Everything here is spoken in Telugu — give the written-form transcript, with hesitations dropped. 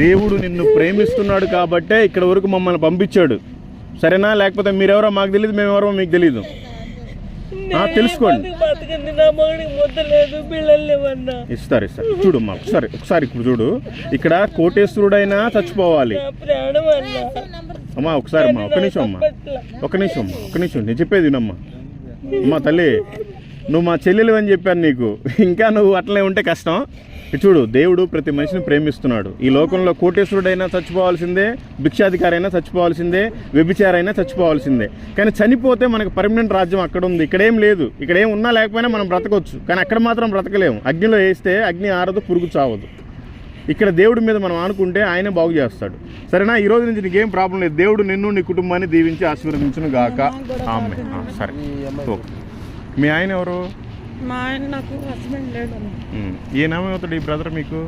దేవుడు నిన్ను ప్రేమిస్తున్నాడు కాబట్టే ఇక్కడ వరకు మమ్మల్ని పంపించాడు, సరేనా? లేకపోతే మీరెవరో మాకు తెలియదు, మేమెవరో మీకు తెలియదు. తెలుసుకోండి. ఇస్తారు చూడమ్మా, ఒకసారి ఇప్పుడు చూడు, ఇక్కడ కోటేశ్వరుడైనా చచ్చిపోవాలి అమ్మా. ఒకసారి అమ్మా, ఒక్క నిమిషం నేను చెప్పేది వినమ్మా. అమ్మా తల్లి, నువ్వు మా చెల్లెలు అని చెప్పాను నీకు, ఇంకా నువ్వు అట్లనే ఉంటే కష్టం. చూడు, దేవుడు ప్రతి మనిషిని ప్రేమిస్తున్నాడు. ఈ లోకంలో కోటేశ్వరుడైనా చచ్చిపోవాల్సిందే, భిక్షాధికారి అయినా చచ్చిపోవాల్సిందే, వ్యభిచారైనా చచ్చిపోవాల్సిందే. కానీ చనిపోతే మనకు పర్మనెంట్ రాజ్యం అక్కడ ఉంది, ఇక్కడేం లేదు. ఇక్కడేం ఉన్నా లేకపోయినా మనం బ్రతకొచ్చు, కానీ అక్కడ మాత్రం బ్రతకలేము. అగ్నిలో వేస్తే అగ్ని ఆరదు, పురుగు చావదు. ఇక్కడ దేవుడి మీద మనం ఆనుకుంటే ఆయనే బాగు చేస్తాడు, సరేనా? ఈ రోజు నుంచి నీకేం ప్రాబ్లం లేదు. దేవుడు నిన్ను నీ కుటుంబాన్ని దీవించి ఆశీర్వదించును గాక. ఆమె. సరే, ఓకే. మీ ఆయన ఎవరు? మా ఆయన నాకు హస్బెండ్ లేడు. ఏ నామం అవుతాడు ఈ బ్రదర్ మీకు?